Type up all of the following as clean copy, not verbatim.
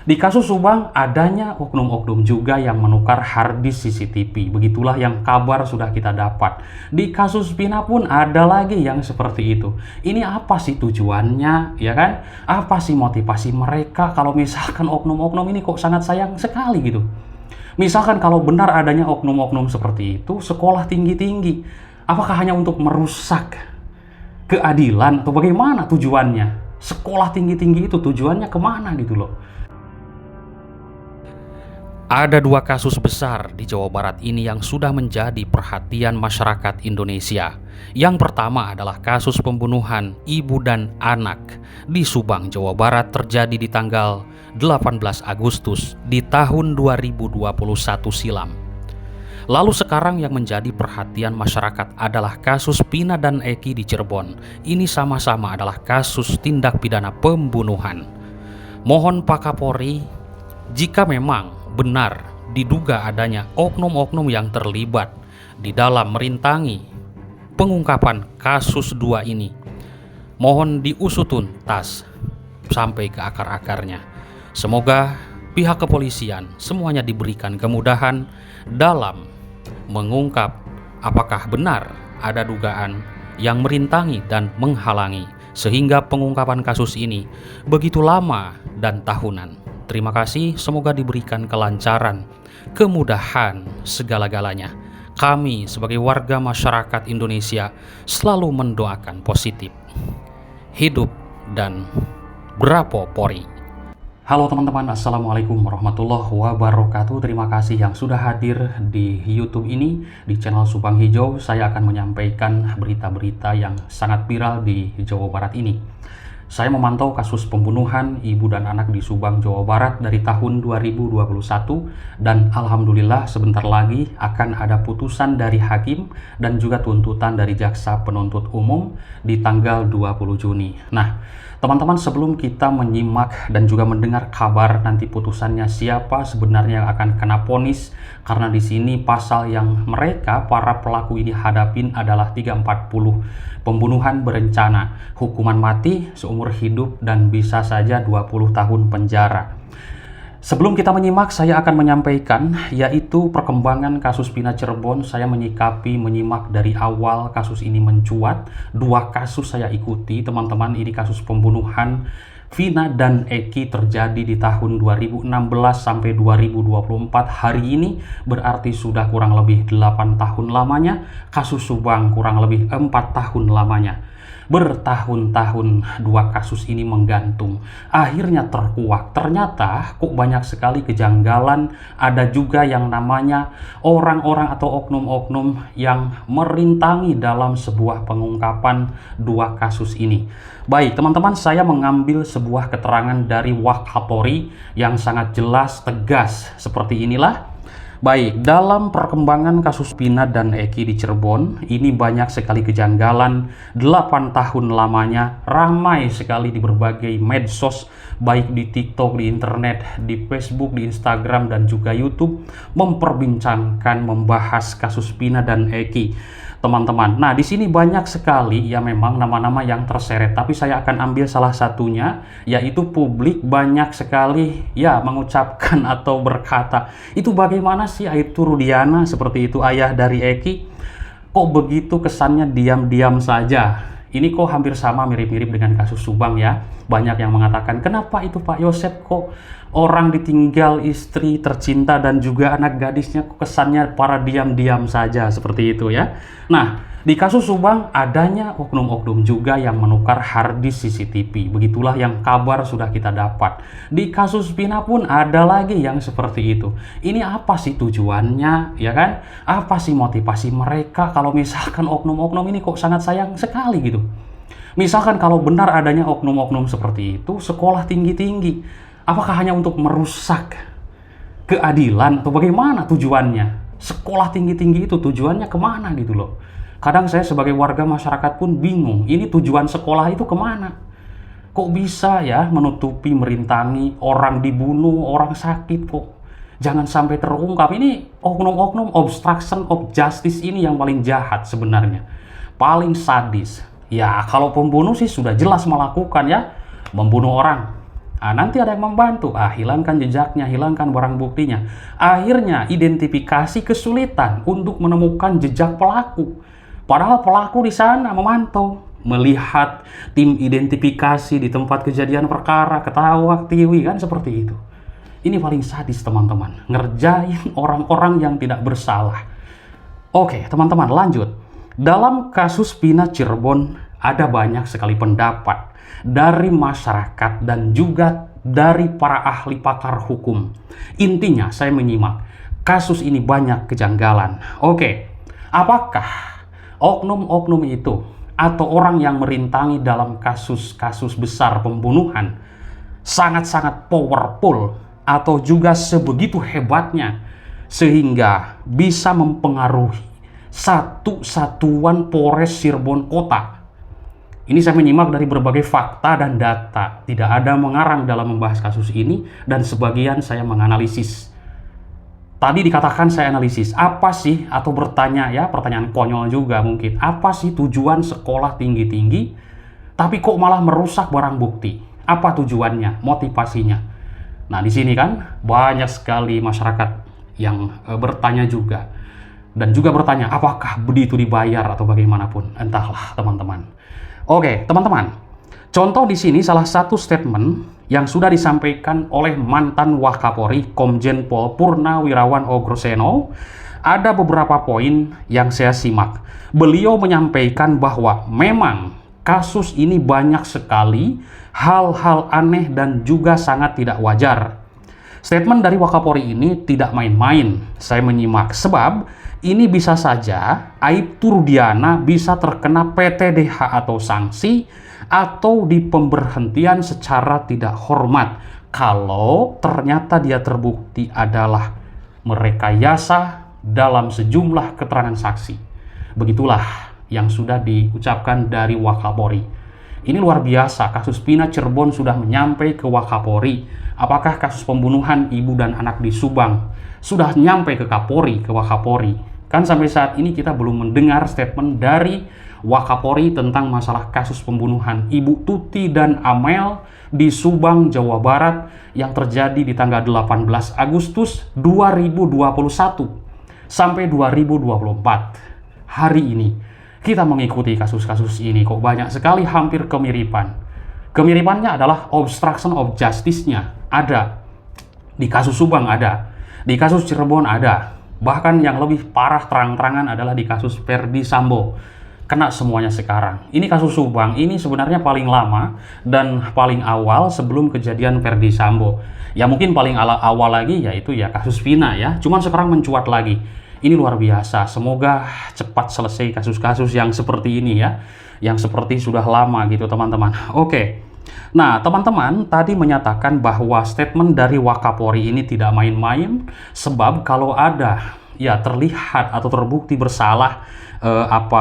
Di kasus Subang adanya oknum-oknum juga yang menukar harddisk CCTV. Begitulah yang kabar sudah kita dapat. Di kasus Vina pun ada lagi yang seperti itu. Ini apa sih tujuannya, ya kan? Apa sih motivasi mereka kalau misalkan oknum-oknum ini kok sangat sayang sekali gitu? Misalkan kalau benar adanya oknum-oknum seperti itu, sekolah tinggi-tinggi, apakah hanya untuk merusak keadilan atau bagaimana tujuannya? Sekolah tinggi-tinggi itu tujuannya kemana gitu loh? Ada dua kasus besar di Jawa Barat ini yang sudah menjadi perhatian masyarakat Indonesia. Yang pertama adalah kasus pembunuhan ibu dan anak di Subang, Jawa Barat terjadi di tanggal 18 Agustus di tahun 2021 silam. Lalu sekarang yang menjadi perhatian masyarakat adalah kasus Vina dan Eki di Cirebon. Ini sama-sama adalah kasus tindak pidana pembunuhan. Mohon Pak Kapolri, jika memang benar diduga adanya oknum-oknum yang terlibat di dalam merintangi pengungkapan kasus dua ini, mohon diusut tuntas sampai ke akar-akarnya. Semoga pihak kepolisian semuanya diberikan kemudahan dalam mengungkap apakah benar ada dugaan yang merintangi dan menghalangi sehingga pengungkapan kasus ini begitu lama dan tahunan. Terima kasih, semoga diberikan kelancaran, kemudahan segala-galanya. Kami sebagai warga masyarakat Indonesia selalu mendoakan positif. Hidup dan Bravo Polri. Halo teman-teman, Assalamualaikum warahmatullahi wabarakatuh. Terima kasih yang sudah hadir di YouTube ini, di channel Subang Hijau. Saya akan menyampaikan berita-berita yang sangat viral di Jawa Barat ini. Saya memantau kasus pembunuhan ibu dan anak di Subang, Jawa Barat dari tahun 2021 dan alhamdulillah sebentar lagi akan ada putusan dari hakim dan juga tuntutan dari jaksa penuntut umum di tanggal 20 Juni. Nah, teman-teman, sebelum kita menyimak dan juga mendengar kabar nanti putusannya siapa sebenarnya yang akan kena vonis, karena di sini pasal yang mereka para pelaku ini hadapin adalah 340, pembunuhan berencana, hukuman mati seumur hidup dan bisa saja 20 tahun penjara. Sebelum kita menyimak, saya akan menyampaikan yaitu perkembangan kasus Vina Cirebon. Saya menyimak dari awal kasus ini mencuat. Dua kasus saya ikuti, teman-teman. Ini kasus pembunuhan Vina dan Eki terjadi di tahun 2016 sampai 2024. Hari ini berarti sudah kurang lebih 8 tahun lamanya. Kasus Subang kurang lebih 4 tahun lamanya. Bertahun-tahun dua kasus ini menggantung, akhirnya terkuak. Ternyata kok banyak sekali kejanggalan. Ada juga yang namanya orang-orang atau oknum-oknum yang merintangi dalam sebuah pengungkapan dua kasus ini. Baik teman-teman, saya mengambil sebuah keterangan dari Wakapolri yang sangat jelas, tegas seperti inilah. Baik, dalam perkembangan kasus Vina dan Eki di Cirebon, ini banyak sekali kejanggalan. 8 tahun lamanya, ramai sekali di berbagai medsos, baik di TikTok, di internet, di Facebook, di Instagram, dan juga YouTube, memperbincangkan, membahas kasus Vina dan Eki. Teman-teman, nah di sini banyak sekali ya memang nama-nama yang terseret, tapi saya akan ambil salah satunya, yaitu publik banyak sekali ya mengucapkan atau berkata, itu bagaimana sih Aibtu Rudiana seperti itu, ayah dari Eki, kok begitu kesannya diam-diam saja. Ini kok hampir sama, mirip-mirip dengan kasus Subang ya. Banyak yang mengatakan, kenapa itu Pak Yosep kok orang ditinggal istri tercinta dan juga anak gadisnya kok kesannya para diam-diam saja seperti itu ya. Nah, di kasus Subang adanya oknum-oknum juga yang menukar harddisk CCTV. Begitulah yang kabar sudah kita dapat. Di kasus Vina pun ada lagi yang seperti itu. Ini apa sih tujuannya, ya kan? Apa sih motivasi mereka kalau misalkan oknum-oknum ini kok sangat sayang sekali gitu? Misalkan kalau benar adanya oknum-oknum seperti itu, sekolah tinggi-tinggi, apakah hanya untuk merusak keadilan atau bagaimana tujuannya? Sekolah tinggi-tinggi itu tujuannya kemana gitu loh? Kadang saya sebagai warga masyarakat pun bingung, ini tujuan sekolah itu kemana? Kok bisa ya menutupi, merintangi, orang dibunuh, orang sakit kok jangan sampai terungkap. Ini oknum-oknum obstruction of justice ini yang paling jahat sebenarnya, paling sadis. Ya kalau pembunuh sih sudah jelas melakukan ya, membunuh orang Nanti ada yang membantu, hilangkan jejaknya, hilangkan barang buktinya. Akhirnya identifikasi kesulitan untuk menemukan jejak pelaku. Padahal pelaku di sana memantau, melihat tim identifikasi di tempat kejadian perkara, ketawa, ketiwi, kan seperti itu. Ini paling sadis teman-teman, ngerjain orang-orang yang tidak bersalah. Oke teman-teman, lanjut. Dalam kasus Vina Cirebon ada banyak sekali pendapat dari masyarakat dan juga dari para ahli pakar hukum. Intinya saya menyimak, kasus ini banyak kejanggalan. Oke, apakah oknum-oknum itu atau orang yang merintangi dalam kasus-kasus besar pembunuhan sangat-sangat powerful atau juga sebegitu hebatnya sehingga bisa mempengaruhi satu satuan Polres Cirebon Kota? Ini saya menyimak dari berbagai fakta dan data. Tidak ada mengarang dalam membahas kasus ini dan sebagian saya menganalisis. Tadi dikatakan saya analisis. Apa sih, atau bertanya ya, pertanyaan konyol juga mungkin. Apa sih tujuan sekolah tinggi-tinggi tapi kok malah merusak barang bukti? Apa tujuannya, motivasinya? Nah, di sini kan banyak sekali masyarakat yang bertanya juga. Dan juga bertanya, apakah begitu dibayar atau bagaimanapun? Entahlah, teman-teman. Oke, teman-teman. Contoh di sini salah satu statement yang sudah disampaikan oleh mantan Wakapolri Komjen Pol Purnawirawan Ogoroseno. Ada beberapa poin yang saya simak. Beliau menyampaikan bahwa memang kasus ini banyak sekali hal-hal aneh dan juga sangat tidak wajar. Statement dari Wakapolri ini tidak main-main, saya menyimak, sebab ini bisa saja Aibtu Rudiana bisa terkena PTDH atau sanksi atau di pemberhentian secara tidak hormat kalau ternyata dia terbukti adalah merekayasa dalam sejumlah keterangan saksi. Begitulah yang sudah diucapkan dari Wakapolri. Ini luar biasa, kasus Vina Cirebon sudah menyampai ke Wakapolri. Apakah kasus pembunuhan ibu dan anak di Subang sudah nyampe ke Kapolri, ke Wakapolri? Kan sampai saat ini kita belum mendengar statement dari Wakapolri tentang masalah kasus pembunuhan Ibu Tuti dan Amel di Subang, Jawa Barat yang terjadi di tanggal 18 Agustus 2021 sampai 2024. Hari ini kita mengikuti kasus-kasus ini, kok banyak sekali hampir kemiripan. Kemiripannya adalah obstruction of justice-nya ada. Di kasus Subang ada. Di kasus Cirebon ada. Bahkan yang lebih parah terang-terangan adalah di kasus Ferdi Sambo. Kena semuanya sekarang. Ini kasus Subang, ini sebenarnya paling lama dan paling awal sebelum kejadian Ferdi Sambo. Ya mungkin paling awal lagi yaitu ya kasus Vina ya. Cuman sekarang mencuat lagi. Ini luar biasa, semoga cepat selesai kasus-kasus yang seperti ini ya, yang seperti sudah lama gitu teman-teman. Oke, nah teman-teman tadi menyatakan bahwa statement dari Wakapolri ini tidak main-main, sebab kalau ada ya terlihat atau terbukti bersalah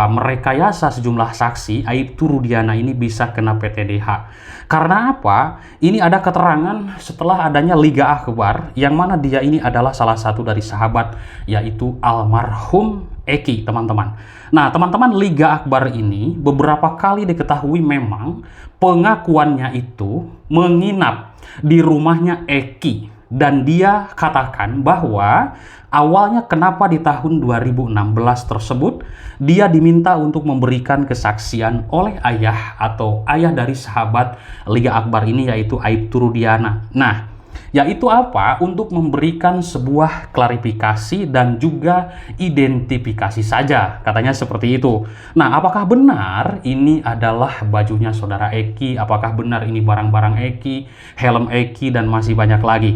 merekayasa sejumlah saksi, Aibtu Rudiana ini bisa kena PTDH. Karena apa? Ini ada keterangan setelah adanya Liga Akbar, yang mana dia ini adalah salah satu dari sahabat, yaitu almarhum Eki, teman-teman. Nah, teman-teman, Liga Akbar ini beberapa kali diketahui memang pengakuannya itu menginap di rumahnya Eki. Dan dia katakan bahwa awalnya kenapa di tahun 2016 tersebut dia diminta untuk memberikan kesaksian oleh ayah atau ayah dari sahabat Liga Akbar ini, yaitu Aibtu Rudiana. Nah, yaitu apa? Untuk memberikan sebuah klarifikasi dan juga identifikasi saja, katanya seperti itu. Nah, apakah benar ini adalah bajunya saudara Eki? Apakah benar ini barang-barang Eki, helm Eki, dan masih banyak lagi?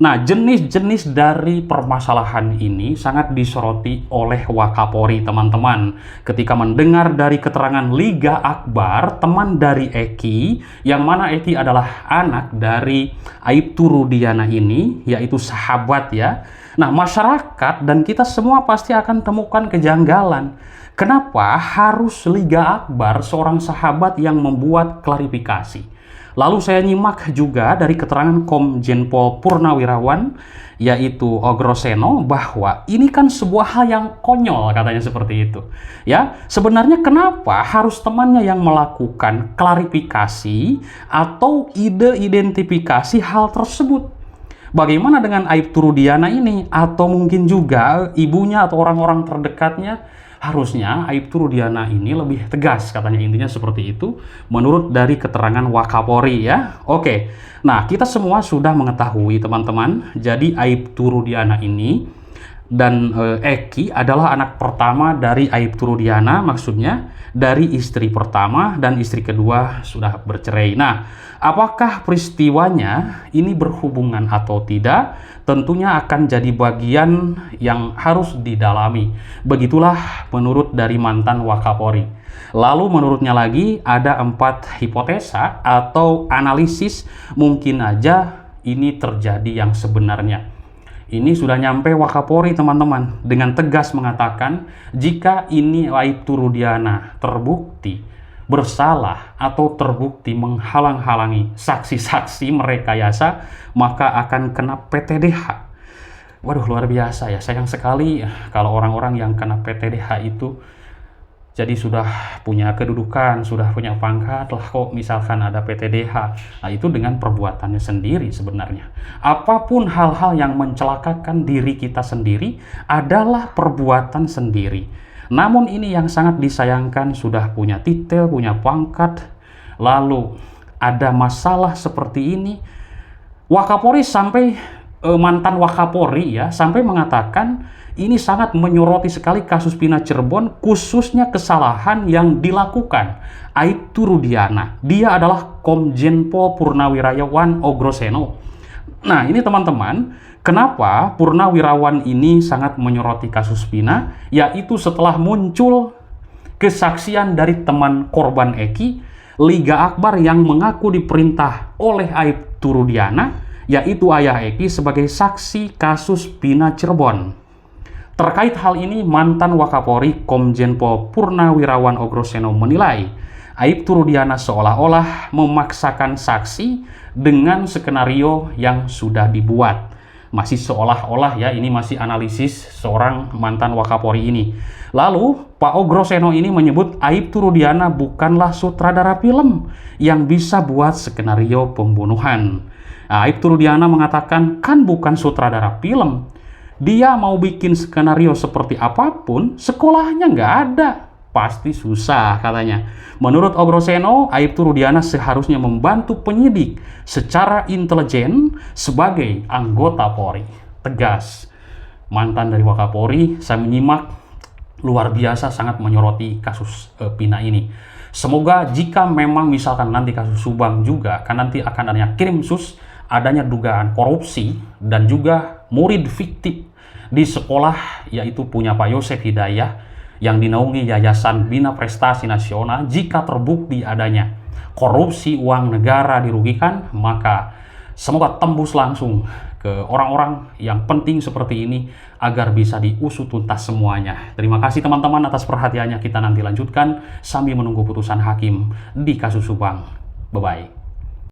Nah, jenis-jenis dari permasalahan ini sangat disoroti oleh Wakapolri, teman-teman. Ketika mendengar dari keterangan Liga Akbar, teman dari Eki, yang mana Eki adalah anak dari Aibtu Rudiana ini, yaitu sahabat ya. Nah, masyarakat dan kita semua pasti akan temukan kejanggalan. Kenapa harus Liga Akbar, seorang sahabat yang membuat klarifikasi? Lalu saya nyimak juga dari keterangan Komjen Pol Purnawirawan, yaitu Ogroseno, bahwa ini kan sebuah hal yang konyol, katanya seperti itu. Ya, sebenarnya kenapa harus temannya yang melakukan klarifikasi atau ide identifikasi hal tersebut? Bagaimana dengan Aibtu Rudiana ini? Atau mungkin juga ibunya atau orang-orang terdekatnya? Harusnya Aibtu Rudiana ini lebih tegas, katanya, intinya seperti itu menurut dari keterangan Wakapolri ya. Oke, nah kita semua sudah mengetahui teman-teman, jadi Aibtu Rudiana ini dan Eki adalah anak pertama dari Aibtu Rudiana, maksudnya dari istri pertama, dan istri kedua sudah bercerai. Nah, apakah peristiwanya ini berhubungan atau tidak? Tentunya akan jadi bagian yang harus didalami. Begitulah menurut dari mantan Wakapolri. Lalu menurutnya lagi ada 4 hipotesa atau analisis mungkin aja ini terjadi yang sebenarnya. Ini sudah nyampe Wakapolri teman-teman, dengan tegas mengatakan jika ini Aibtu Rudiana terbukti bersalah atau terbukti menghalang-halangi saksi-saksi merekayasa, maka akan kena PTDH. Waduh, luar biasa ya, sayang sekali kalau orang-orang yang kena PTDH itu jadi sudah punya kedudukan, sudah punya pangkat lah, kok misalkan ada PTDH. Nah, itu dengan perbuatannya sendiri sebenarnya. Apapun hal-hal yang mencelakakan diri kita sendiri adalah perbuatan sendiri. Namun ini yang sangat disayangkan, sudah punya titel, punya pangkat, lalu ada masalah seperti ini. Wakapolri sampai mantan Wakapolri ya, sampai mengatakan ini sangat menyoroti sekali kasus Pina Cirebon, khususnya kesalahan yang dilakukan Aibtu Rudiana. Dia adalah Komjen Pol Purnawirawan Ogroseno. Nah, ini teman-teman, kenapa Purnawirawan ini sangat menyoroti kasus Pina? Yaitu setelah muncul kesaksian dari teman korban Eki, Liga Akbar, yang mengaku diperintah oleh Aibtu Rudiana, yaitu ayah Eki, sebagai saksi kasus Pina Cirebon. Terkait hal ini, mantan Wakapolri Komjen Pol Purnawirawan Ogroseno menilai Aibtu Rudiana seolah-olah memaksakan saksi dengan skenario yang sudah dibuat. Masih seolah-olah ya, ini masih analisis seorang mantan Wakapolri ini. Lalu Pak Ogroseno ini menyebut Aibtu Rudiana bukanlah sutradara film yang bisa buat skenario pembunuhan. Nah, Aibtu Rudiana mengatakan kan bukan sutradara film. Dia mau bikin skenario seperti apapun, sekolahnya nggak ada. Pasti susah, katanya. Menurut Ogroseno, Aibtu Rudiana seharusnya membantu penyidik secara intelijen sebagai anggota Polri. Tegas. Mantan dari Wakapolri, saya menyimak, luar biasa sangat menyoroti kasus Pina ini. Semoga jika memang misalkan nanti kasus Subang juga, kan nanti akan adanya Krimsus, adanya dugaan korupsi, dan juga murid fiktif di sekolah, yaitu punya Pak Yosef Hidayah, yang dinaungi Yayasan Bina Prestasi Nasional. Jika terbukti adanya korupsi uang negara dirugikan, maka semoga tembus langsung ke orang-orang yang penting seperti ini agar bisa diusut tuntas semuanya. Terima kasih teman-teman atas perhatiannya. Kita nanti lanjutkan sambil menunggu putusan hakim di kasus Subang. Bye-bye.